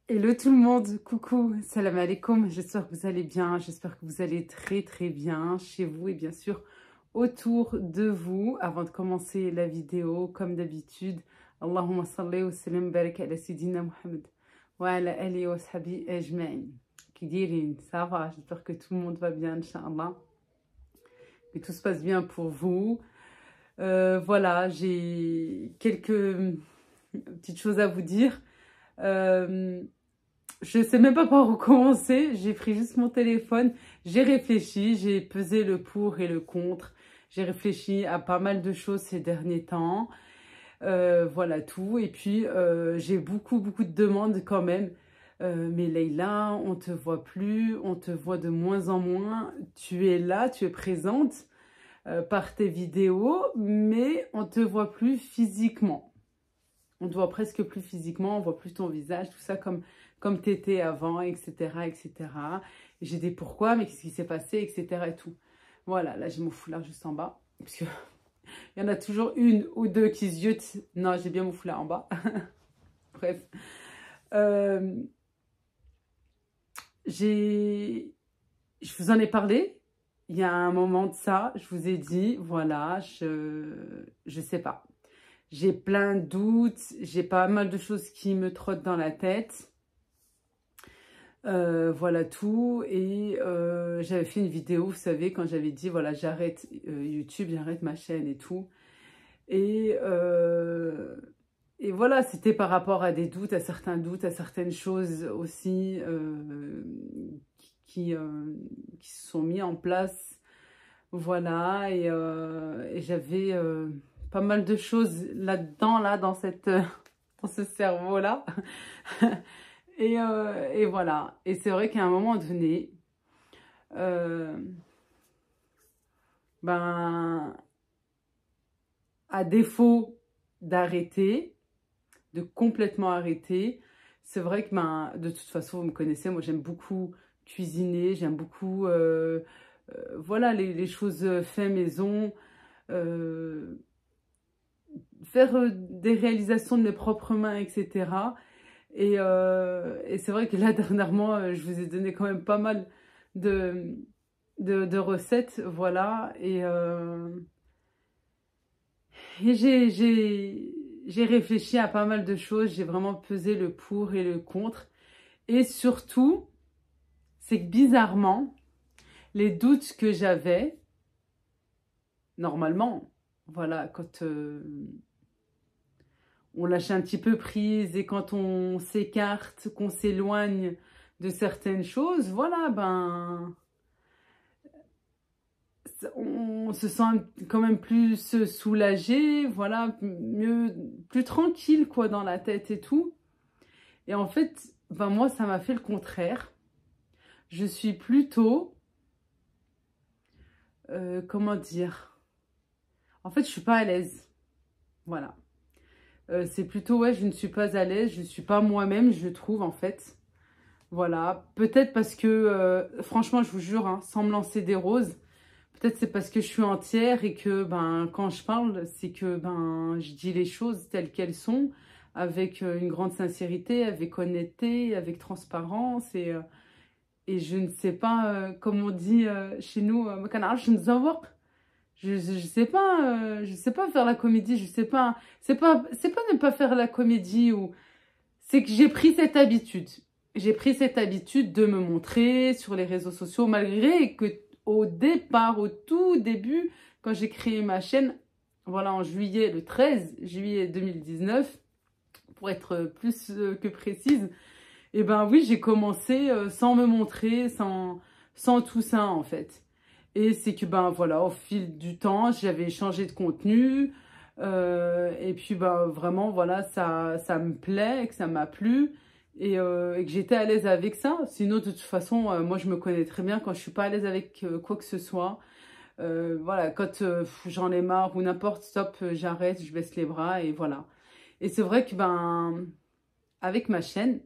Hello tout le monde, coucou, salam alaikum, j'espère que vous allez bien, j'espère que vous allez très bien chez vous et bien sûr autour de vous. Avant de commencer la vidéo, comme d'habitude, Allahumma salli wa sallim barak ala Sayyidina Muhammad wa ala alihi wa sahbihi ajma'in. Qui dirin, ça va, j'espère que tout le monde va bien, Inch'Allah, que tout se passe bien pour vous. Voilà, j'ai quelques petites choses à vous dire. Je sais même pas par où commencer, j'ai pris juste mon téléphone, j'ai réfléchi, j'ai pesé le pour et le contre, j'ai réfléchi à pas mal de choses ces derniers temps, voilà tout, et puis j'ai beaucoup de demandes quand même, mais Leïla, on te voit plus, on te voit de moins en moins, tu es là, tu es présente par tes vidéos, mais on te voit plus physiquement. On te voit presque plus physiquement, on voit plus ton visage, tout ça comme tu étais avant, etc. Et j'ai dit pourquoi, mais qu'est-ce qui s'est passé, etc. et tout. Voilà, là j'ai mon foulard juste en bas. Parce que il y en a toujours une ou deux qui se ziotent. Non, j'ai bien mon foulard en bas. Bref. Je vous en ai parlé. Il y a un moment de ça, je vous ai dit, voilà, je sais pas. J'ai plein de doutes, j'ai pas mal de choses qui me trottent dans la tête. Voilà tout. Et j'avais fait une vidéo, vous savez, quand j'avais dit, voilà, j'arrête YouTube, j'arrête ma chaîne et tout. Et voilà, c'était par rapport à des doutes, à certaines choses aussi qui se sont mis en place. Voilà, et j'avais pas mal de choses là-dedans, dans ce cerveau-là. Et voilà. Et c'est vrai qu'à un moment donné, à défaut d'arrêter, de complètement arrêter, c'est vrai que de toute façon, vous me connaissez, moi j'aime beaucoup cuisiner, j'aime beaucoup voilà, les choses faites maison, faire des réalisations de mes propres mains, etc. Et c'est vrai que là, dernièrement, je vous ai donné quand même pas mal de recettes, voilà. Et j'ai réfléchi à pas mal de choses, j'ai vraiment pesé le pour et le contre. Et surtout, c'est que bizarrement, les doutes que j'avais, normalement, voilà, quand on lâche un petit peu prise et quand on s'écarte, qu'on s'éloigne de certaines choses, voilà, on se sent quand même plus soulagé, voilà, plus tranquille, quoi, dans la tête et tout. Et en fait, moi, ça m'a fait le contraire. Je suis plutôt, comment dire, en fait, je suis pas à l'aise, voilà. C'est plutôt, ouais, je ne suis pas à l'aise, je ne suis pas moi-même, je trouve, en fait. Voilà, peut-être parce que, franchement, je vous jure, hein, sans me lancer des roses, peut-être c'est parce que je suis entière et que, quand je parle, c'est que, je dis les choses telles qu'elles sont, avec une grande sincérité, avec honnêteté, avec transparence, et je ne sais pas, comme on dit chez nous, je sais pas faire la comédie, je sais pas, c'est pas ne pas faire la comédie, ou c'est que j'ai pris cette habitude. J'ai pris cette habitude de me montrer sur les réseaux sociaux, malgré que au départ, au tout début, quand j'ai créé ma chaîne, voilà, en juillet, le 13 juillet 2019, pour être plus que précise, et oui, j'ai commencé sans me montrer, sans tout ça, en fait. Et c'est que, voilà, au fil du temps, j'avais changé de contenu. Et puis, vraiment, voilà, ça me plaît, que ça m'a plu. Et que j'étais à l'aise avec ça. Sinon, de toute façon, moi, je me connais très bien quand je suis pas à l'aise avec quoi que ce soit. Voilà, quand j'en ai marre ou n'importe, stop, j'arrête, je baisse les bras et voilà. Et c'est vrai que, avec ma chaîne,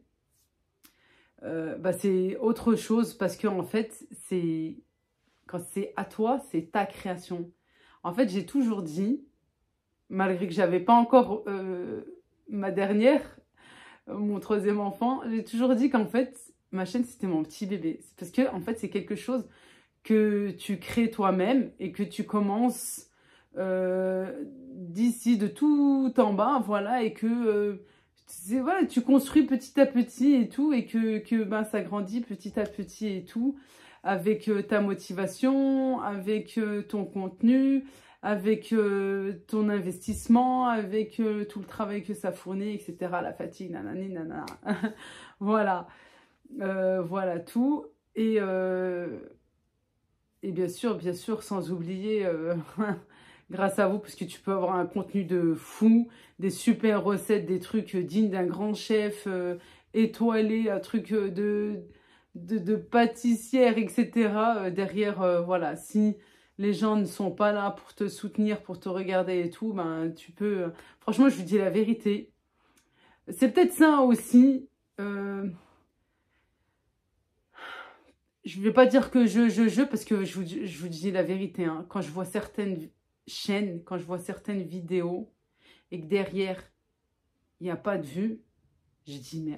c'est autre chose parce que, en fait, quand c'est à toi, c'est ta création. En fait, j'ai toujours dit, malgré que j'avais pas encore ma dernière, mon troisième enfant, j'ai toujours dit qu'en fait, ma chaîne, c'était mon petit bébé. Parce que, en fait, c'est quelque chose que tu crées toi-même et que tu commences d'ici, de tout en bas, voilà, et que voilà, tu construis petit à petit et tout, et que ben, ça grandit petit à petit et tout, avec ta motivation, avec ton contenu, avec ton investissement, avec tout le travail que ça fournit, etc., la fatigue, nanani, nanana. Voilà. Voilà tout. Et bien sûr, sans oublier, grâce à vous, parce que tu peux avoir un contenu de fou, des super recettes, des trucs dignes d'un grand chef, étoilé, un truc de pâtissière, etc. Derrière, voilà, si les gens ne sont pas là pour te soutenir, pour te regarder et tout, ben tu peux... franchement, je vous dis la vérité. C'est peut-être ça aussi... je ne vais pas dire que parce que je vous dis la vérité, hein. Quand je vois certaines chaînes, quand je vois certaines vidéos, et que derrière, il n'y a pas de vue, je dis,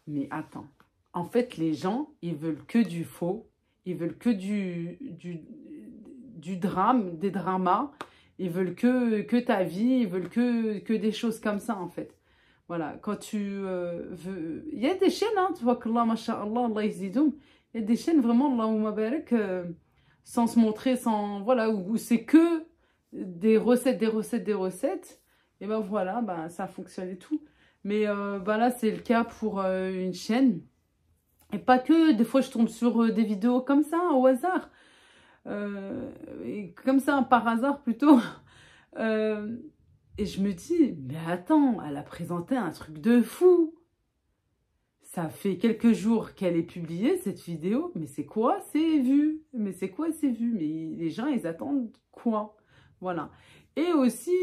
mais attends. En fait, les gens, ils veulent que du faux, ils veulent que du drame, des dramas, ils veulent que ta vie, ils veulent que des choses comme ça, en fait. Voilà, quand tu veux... Il y a des chaînes, hein, tu vois, qu'Allah, masha'Allah, Allah yazidum. Il y a des chaînes vraiment, Allahumma barak, sans se montrer, sans... Voilà, où c'est que des recettes, des recettes, des recettes. Et ben voilà, ben, ça fonctionne et tout. Mais ben là, c'est le cas pour une chaîne. Et pas que, des fois, je tombe sur des vidéos comme ça, au hasard. Et comme ça, par hasard, plutôt. Et je me dis, mais attends, elle a présenté un truc de fou. Ça fait quelques jours qu'elle est publiée, cette vidéo. Mais c'est quoi ces vues? Mais c'est quoi ces vues? Mais les gens, ils attendent quoi? Voilà. Et aussi,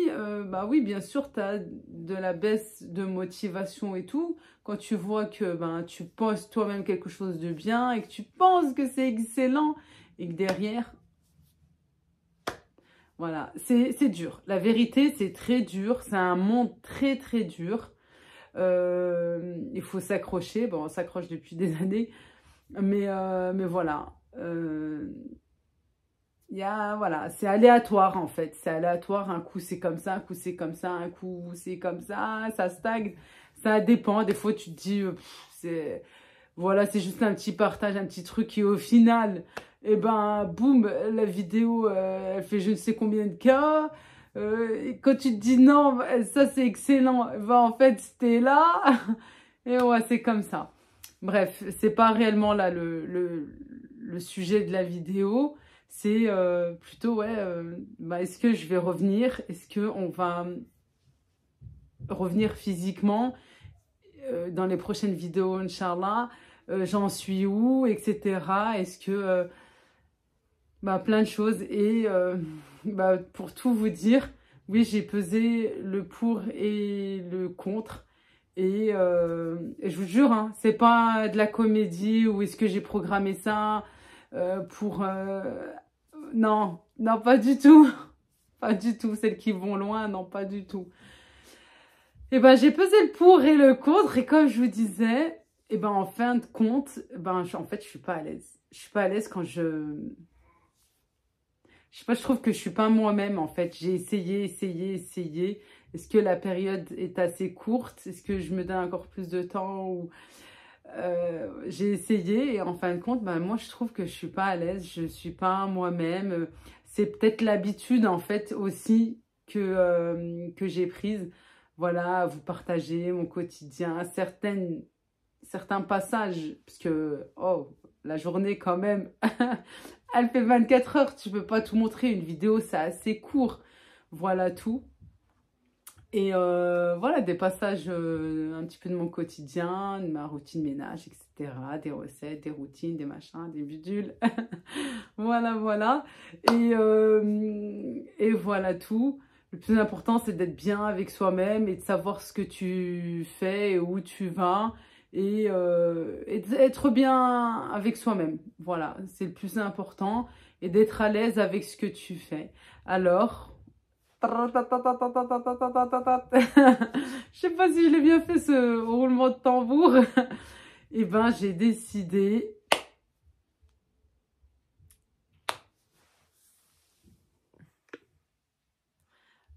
bah oui, bien sûr, tu as de la baisse de motivation et tout. Quand tu vois que ben, tu postes toi-même quelque chose de bien et que tu penses que c'est excellent et que derrière... Voilà, c'est dur. La vérité, c'est très dur. C'est un monde très, très dur. Il faut s'accrocher. Bon, on s'accroche depuis des années. Mais voilà. Voilà, c'est aléatoire, en fait. C'est aléatoire. Un coup, c'est comme ça. Un coup, c'est comme ça. Un coup, c'est comme ça. Ça stagne. Ça dépend. Des fois, tu te dis... voilà, c'est juste un petit partage, un petit truc qui, au final... Et ben, boum, la vidéo, elle fait je ne sais combien de cas. Et quand tu te dis non, ça c'est excellent, ben, en fait, c'était là. Et ouais, c'est comme ça. Bref, c'est pas réellement là le sujet de la vidéo. C'est plutôt, ouais, bah, est-ce que je vais revenir? Est-ce qu'on va revenir physiquement dans les prochaines vidéos, Inch'Allah? J'en suis où, etc. Est-ce que... bah, plein de choses et bah, pour tout vous dire, oui, j'ai pesé le pour et le contre et je vous jure, hein, c'est pas de la comédie ou est-ce que j'ai programmé ça pour... non, non, pas du tout, pas du tout, celles qui vont loin, non, pas du tout. Et ben j'ai pesé le pour et le contre et comme je vous disais, et ben en fin de compte, ben, en fait, je suis pas à l'aise. Je suis pas à l'aise quand je sais pas, je trouve que je suis pas moi-même en fait. J'ai essayé. Est-ce que la période est assez courte? Est-ce que je me donne encore plus de temps ou j'ai essayé et en fin de compte, ben, moi je trouve que je suis pas à l'aise. Je suis pas moi-même. C'est peut-être l'habitude en fait aussi que j'ai prise. Voilà, vous partagez mon quotidien, certains passages, parce que oh, la journée quand même. Elle fait 24 heures, tu peux pas tout montrer. Une vidéo, c'est assez court. Voilà tout. Et voilà, des passages un petit peu de mon quotidien, de ma routine ménage, etc. Des recettes, des routines, des machins, des bidules. Voilà. Et voilà tout. Le plus important, c'est d'être bien avec soi-même et de savoir ce que tu fais et où tu vas. Et d'être bien avec soi-même. Voilà, c'est le plus important. Et d'être à l'aise avec ce que tu fais. Alors, Je sais pas si je l'ai bien fait ce roulement de tambour. Et ben j'ai décidé.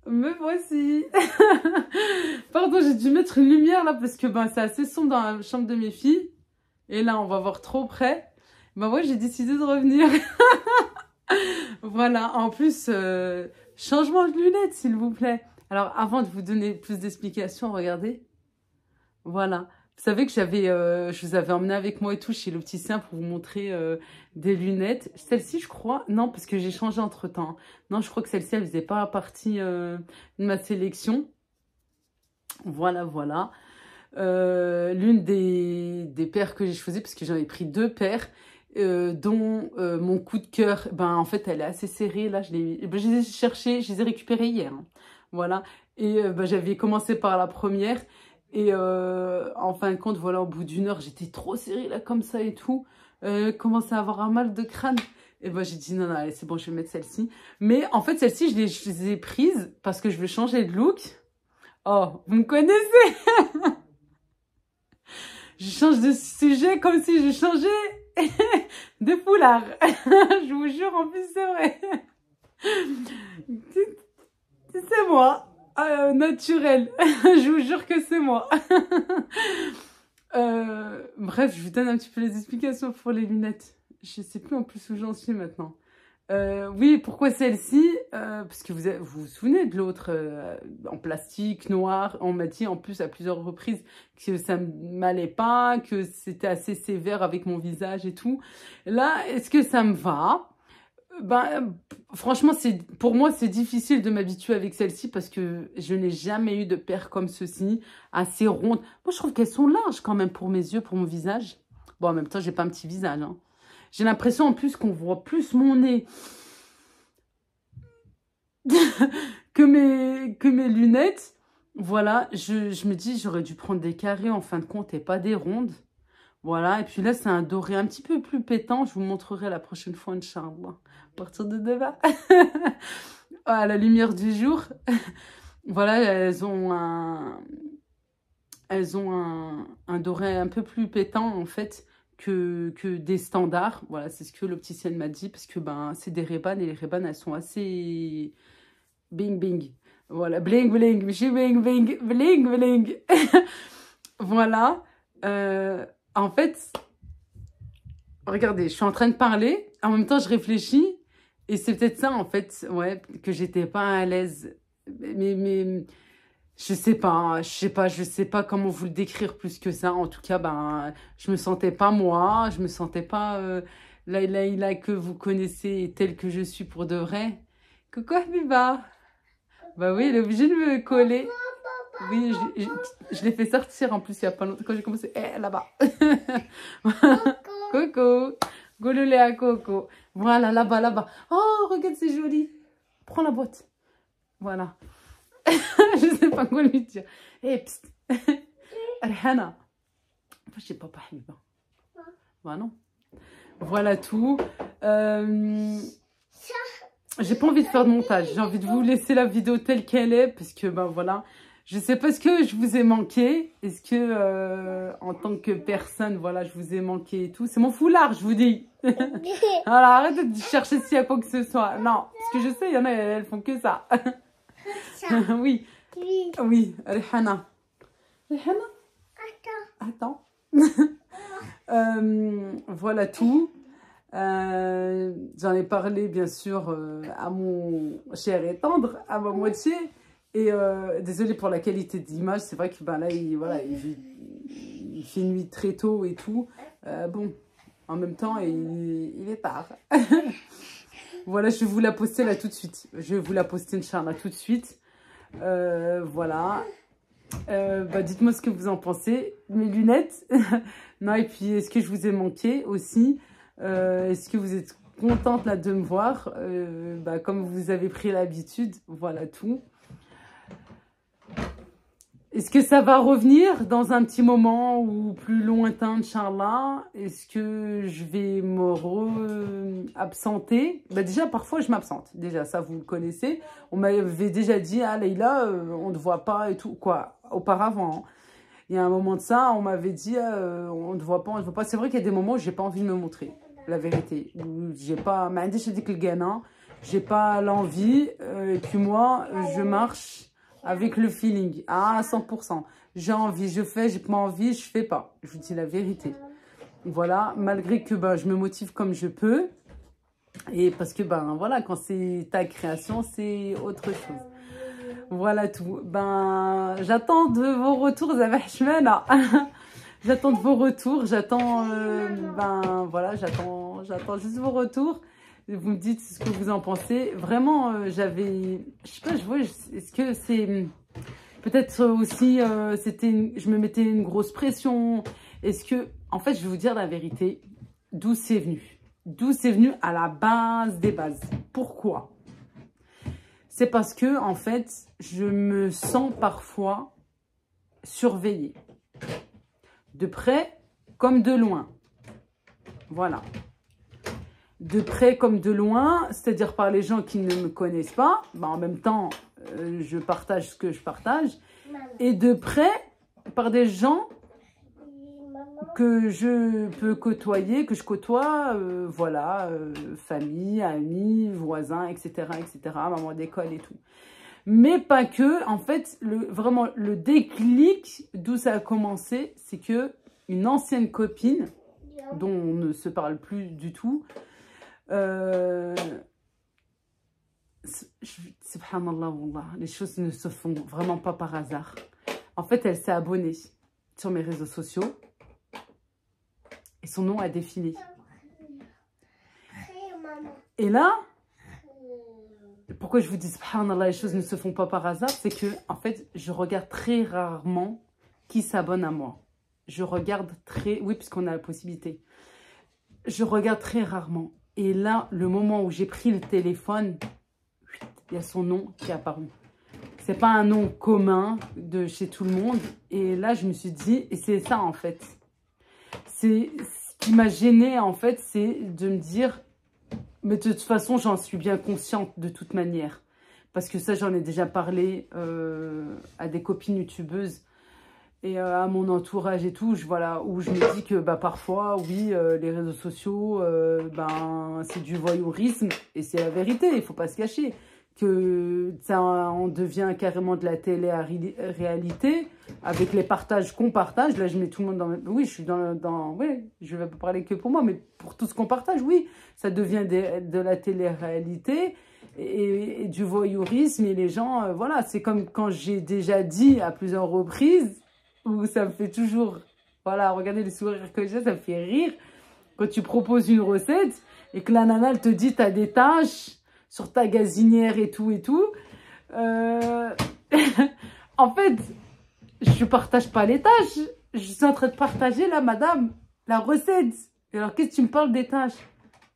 Me voici. Pardon, j'ai dû mettre une lumière là parce que ben c'est assez sombre dans la chambre de mes filles. Et là, on va voir trop près. Ben ouais, j'ai décidé de revenir. Voilà, en plus, changement de lunettes, s'il vous plaît. Alors, avant de vous donner plus d'explications, regardez. Voilà. Vous savez que je vous avais emmené avec moi et tout chez l'opticien pour vous montrer des lunettes. Celle-ci, je crois, non, parce que j'ai changé entre-temps. Non, je crois que celle-ci, elle faisait pas partie de ma sélection. Voilà, voilà. L'une des paires que j'ai choisies, parce que j'en ai pris 2 paires, dont mon coup de cœur, ben, en fait, elle est assez serrée. Là, je les ai cherchées, je les ai récupérées hier. Hein. Voilà. Et ben, j'avais commencé par la première. Et en fin de compte, voilà, au bout d'une heure, j'étais trop serrée là, comme ça et tout. Commençais à avoir un mal de crâne. Et ben, j'ai dit non, non, allez, c'est bon, je vais mettre celle-ci. Mais en fait, celle-ci, je les ai prises parce que je veux changer de look. Oh, vous me connaissez? Je change de sujet comme si je changeais de foulard. Je vous jure, en plus, c'est vrai. C'est moi. Naturel. Je vous jure que c'est moi. Bref, je vous donne un petit peu les explications pour les lunettes. Je sais plus en plus où j'en suis maintenant. Oui, pourquoi celle-ci parce que vous vous souvenez de l'autre en plastique, noir. On m'a dit en plus à plusieurs reprises que ça ne m'allait pas, que c'était assez sévère avec mon visage et tout. Là, est-ce que ça me va? Ben, franchement, pour moi, c'est difficile de m'habituer avec celle-ci parce que je n'ai jamais eu de paire comme ceci, assez ronde. Moi, je trouve qu'elles sont larges quand même pour mes yeux, pour mon visage. Bon, en même temps, j'ai pas un petit visage. Hein. J'ai l'impression en plus qu'on voit plus mon nez que mes lunettes. Voilà, je me dis, j'aurais dû prendre des carrés en fin de compte et pas des rondes. Voilà, et puis là, c'est un doré un petit peu plus pétant. Je vous montrerai la prochaine fois, Inch'Allah. À partir de demain. À la lumière du jour. Voilà, elles ont un doré un peu plus pétant, en fait, que des standards. Voilà, c'est ce que l'opticienne m'a dit, parce que ben, c'est des Ray-Ban, et les Ray-Ban, elles sont assez bing bing. Voilà, bling bling, bling bling, bling bling. Voilà. En fait, regardez, je suis en train de parler, en même temps je réfléchis, et c'est peut-être ça en fait, ouais, que j'étais pas à l'aise. Mais je sais pas, hein, je sais pas comment vous le décrire plus que ça. En tout cas, ben, je me sentais pas moi, je me sentais pas la Laïla que vous connaissez telle que je suis pour de vrai. Coucou Habiba. Bah oui, elle est obligée de me coller. Oui, je l'ai fait sortir en plus il y a pas longtemps quand j'ai commencé. Là-bas. Coco. Gouloulé à Coco. Voilà, là-bas, là-bas. Oh, regarde, c'est joli. Prends la boîte. Voilà. Je sais pas quoi lui dire. Eh, psst. Rihana. Je sais pas, Habiba. Voilà, non. Voilà tout. J'ai pas envie de faire de montage. J'ai envie de vous laisser la vidéo telle qu'elle est. Parce que, ben voilà. Je sais pas, est-ce que je vous ai manqué? Est-ce que, en tant que personne, voilà, je vous ai manqué et tout? C'est mon foulard, je vous dis. Alors, arrêtez de chercher s'il y a quoi que ce soit. Non, parce que je sais, il y en a, elles font que ça. Oui. Oui, Rihana. Rihana? Attends. Voilà tout. J'en ai parlé, bien sûr, à mon cher et tendre, à ma moitié. Et désolée pour la qualité d'image, c'est vrai que ben, là, voilà, il fait nuit très tôt et tout. Bon, en même temps, il est tard. Voilà, je vais vous la poster là tout de suite. Je vais vous la poster, Inch'Allah, tout de suite. Voilà. Bah, dites-moi ce que vous en pensez. Mes lunettes. Non, et puis, est-ce que je vous ai manqué aussi? Est-ce que vous êtes contente là de me voir? Bah, comme vous avez pris l'habitude. Voilà tout. Est-ce que ça va revenir dans un petit moment ou plus lointain, Inch'Allah? Est-ce que je vais me absenter? Bah déjà, parfois, je m'absente. Déjà, ça, vous le connaissez. On m'avait déjà dit, ah, Leïla, on ne te voit pas et tout. Quoi, auparavant, hein. Il y a un moment de ça, on m'avait dit, on ne te voit pas, on ne te voit pas. C'est vrai qu'il y a des moments où j'ai pas envie de me montrer, la vérité. Où j'ai pas... Mais je dis que le gamin, j'ai pas l'envie. Et puis moi, je marche avec le feeling, à 100%. J'ai envie, je fais, j'ai pas envie, je fais pas. Je vous dis la vérité. Voilà, malgré que je me motive comme je peux. Et parce que, voilà, quand c'est ta création, c'est autre chose. Voilà tout. J'attends de vos retours, Zabahchmena. J'attends de vos retours, j'attends, voilà, j'attends juste vos retours. Vous me dites ce que vous en pensez. Vraiment, je sais pas, est-ce que c'est... Peut-être aussi, je me mettais une grosse pression. Est-ce que... En fait, je vais vous dire la vérité. D'où c'est venu? D'où c'est venu à la base des bases. Pourquoi? C'est parce que, en fait, je me sens parfois surveillée. De près comme de loin. Voilà. De près comme de loin, c'est-à-dire par les gens qui ne me connaissent pas. En même temps, je partage ce que je partage. Et de près par des gens que je peux côtoyer, que je côtoie, voilà, famille, amis, voisins, etc., maman d'école et tout. Mais pas que, en fait, vraiment le déclic d'où ça a commencé, c'est que une ancienne copine, dont on ne se parle plus du tout, subhanallah, wallah, les choses ne se font vraiment pas par hasard. En fait, elle s'est abonnée sur mes réseaux sociaux et son nom a défilé. Et là, pourquoi je vous dis subhanallah, les choses ne se font pas par hasard, c'est que en fait, je regarde très rarement qui s'abonne à moi. Je regarde oui, puisqu'on a la possibilité. Je regarde très rarement. Et là, le moment où j'ai pris le téléphone, il y a son nom qui est apparu. C'est pas un nom commun de chez tout le monde. Et là, je me suis dit, et c'est ça en fait. C'est ce qui m'a gênée en fait, c'est de me dire, mais de toute façon, j'en suis bien consciente de toute manière. Parce que ça, j'en ai déjà parlé à des copines youtubeuses et à mon entourage et tout, voilà, où je me dis que parfois, oui, les réseaux sociaux, c'est du voyeurisme, et c'est la vérité, il ne faut pas se cacher, que ça on devient carrément de la télé-réalité, avec les partages qu'on partage. Là, je mets tout le monde dans... Oui, je suis oui, je ne vais pas parler que pour moi, mais pour tout ce qu'on partage, oui, ça devient de la télé-réalité, et du voyeurisme, et les gens, voilà, c'est comme quand j'ai déjà dit à plusieurs reprises, où ça me fait toujours, voilà, regardez les sourires que j'ai, ça me fait rire. Quand tu proposes une recette et que la nana, elle te dit, t'as des tâches sur ta gazinière et tout. En fait, je partage pas les tâches. Je suis en train de partager, là, madame, la recette. Et alors, qu'est-ce que tu me parles des tâches?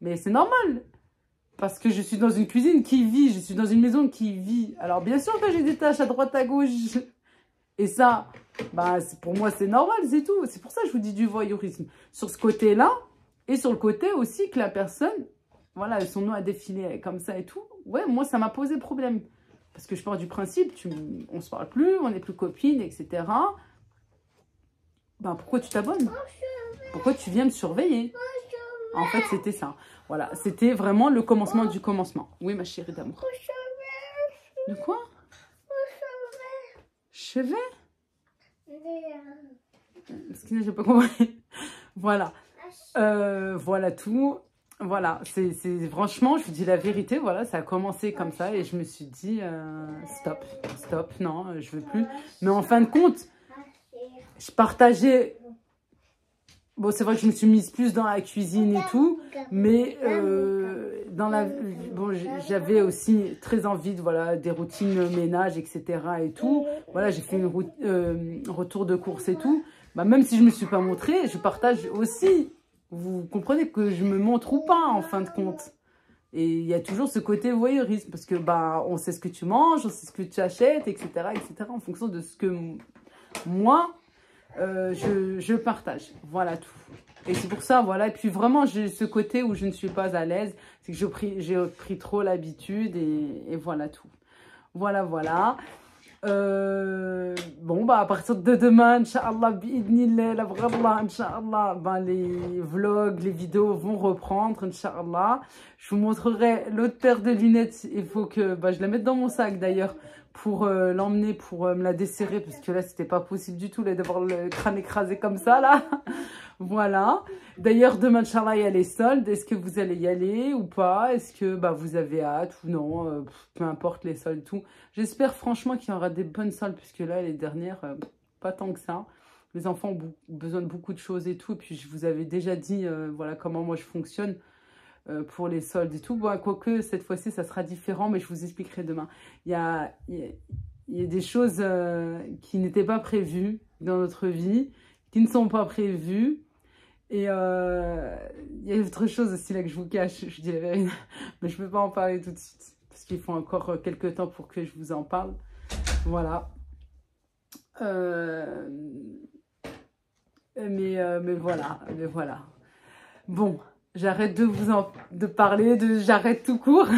Mais c'est normal. Parce que je suis dans une cuisine qui vit. Je suis dans une maison qui vit. Alors, bien sûr que j'ai des tâches à droite, à gauche. Et ça, pour moi, c'est normal, c'est tout. C'est pour ça que je vous dis du voyeurisme. Sur ce côté-là, et sur le côté aussi que la personne, voilà, son nom a défilé comme ça et tout. Ouais, moi, ça m'a posé problème. Parce que je pars du principe, on se parle plus, on n'est plus copines, etc. Pourquoi tu t'abonnes? Pourquoi tu viens me surveiller? En fait, c'était ça. Voilà, c'était vraiment le commencement du commencement. Oui, ma chérie d'amour. De quoi? Chevet? Parce que j'ai pas compris. Voilà. Voilà tout. Voilà. C'est franchement, je vous dis la vérité. Voilà, ça a commencé comme ça. Et je me suis dit, stop. Stop. Non, je veux plus. Mais en fin de compte, je partageais... Bon, c'est vrai que je me suis mise plus dans la cuisine et tout. Mais j'avais aussi très envie de, voilà, des routines ménage, etc. et tout. Voilà, j'ai fait une retour de course et tout. Même si je ne me suis pas montrée, je partage aussi. Vous comprenez que je me montre ou pas, en fin de compte. Et il y a toujours ce côté voyeurisme. Parce que, on sait ce que tu manges, on sait ce que tu achètes, etc., en fonction de ce que Moi, je partage. Voilà tout. Et c'est pour ça, voilà. Et puis vraiment, j'ai ce côté où je ne suis pas à l'aise. C'est que j'ai pris trop l'habitude et voilà tout. Voilà, voilà. Bon, bah, à partir de demain, Inch'Allah, bi'idnillah, la vrallah, Inch'Allah, ben, les vlogs, les vidéos vont reprendre, Inch'Allah. Je vous montrerai l'autre paire de lunettes. Il faut que je la mette dans mon sac d'ailleurs pour l'emmener, pour me la desserrer, parce que là, c'était pas possible du tout d'avoir le crâne écrasé comme ça, là. Voilà. D'ailleurs, demain, Inch'Allah, il y a les soldes. Est-ce que vous allez y aller ou pas? Est-ce que vous avez hâte ou non? Peu importe les soldes, tout. J'espère franchement qu'il y aura des bonnes soldes, puisque là, les dernières, pas tant que ça. Les enfants ont besoin de beaucoup de choses et tout. Et puis, je vous avais déjà dit, voilà, comment moi je fonctionne pour les soldes et tout. Bon, quoique, cette fois-ci, ça sera différent, mais je vous expliquerai demain. Il y a des choses qui n'étaient pas prévues dans notre vie, qui ne sont pas prévues. Et il y a autre chose aussi là que je vous cache, je dis la vérité, mais je ne peux pas en parler tout de suite, parce qu'il faut encore quelques temps pour que je vous en parle. Voilà. Mais voilà. Bon, j'arrête de parler, j'arrête tout court.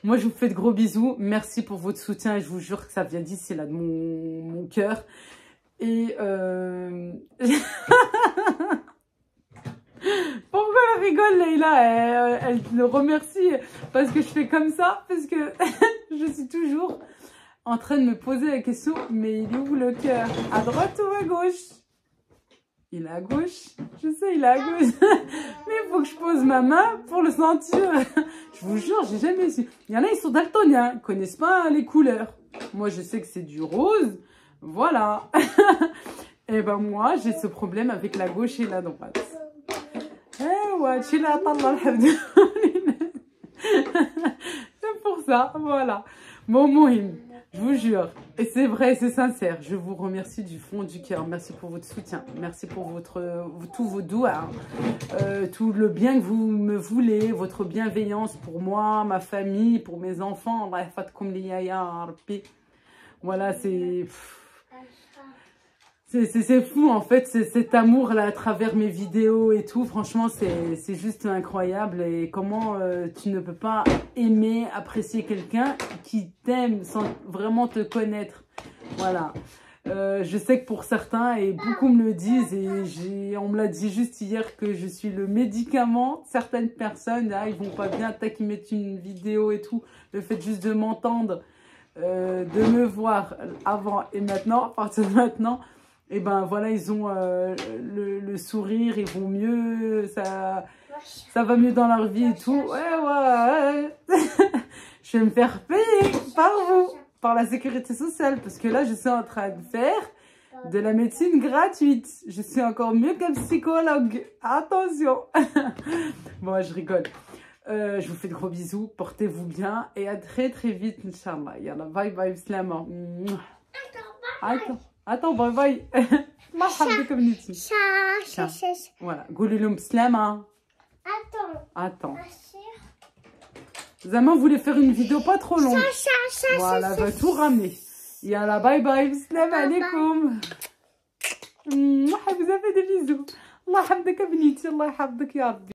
Moi, je vous fais de gros bisous. Merci pour votre soutien et je vous jure que ça vient d'ici, là, de mon cœur. Et... Pourquoi elle rigole, Leïla? Elle le remercie parce que je fais comme ça, parce que je suis toujours en train de me poser la question, mais il est où le cœur? À droite ou à gauche? Il est à gauche? Je sais, il est à gauche. Mais il faut que je pose ma main pour le sentir. Je vous jure, j'ai jamais su. Il y en a, ils sont daltoniens, ils connaissent pas les couleurs. Moi, je sais que c'est du rose. Voilà. Et ben moi, j'ai ce problème avec la gauche et la droite. C'est pour ça, voilà. Bon, Mohim, je vous jure, et c'est vrai, c'est sincère, je vous remercie du fond du cœur. Merci pour votre soutien, merci pour tous vos doigts, tout le bien que vous me voulez, votre bienveillance pour moi, ma famille, pour mes enfants. Voilà, c'est fou en fait, cet amour là à travers mes vidéos et tout, franchement c'est juste incroyable. Et comment tu ne peux pas aimer, apprécier quelqu'un qui t'aime sans vraiment te connaître. Voilà, je sais que pour certains, et beaucoup me le disent, et on me l'a dit juste hier, que je suis le médicament. Certaines personnes, là, ils vont pas bien, tac, ils mettent une vidéo et tout, le fait juste de m'entendre, de me voir avant et maintenant, à partir de maintenant, et ben voilà, ils ont le sourire, ils vont mieux, ça va mieux dans leur vie et tout. Ouais. Je vais me faire payer par vous, par la sécurité sociale, parce que là, je suis en train de faire de la médecine gratuite. Je suis encore mieux qu'un psychologue. Attention. Bon, je rigole. Je vous fais de gros bisous, portez-vous bien et à très très vite, Inch'Allah. Yalla, bye bye, slama. Attends, bye bye. Voilà, قولي لهم بسلامة. Attends. Zama voulait faire une vidéo pas trop longue. Voilà, elle va tout ramener. Yalla, bye bye, salam alaikum. Vous avez des bisous. Allah يحفظك بنيتي, Allah يحفظك يا ربي.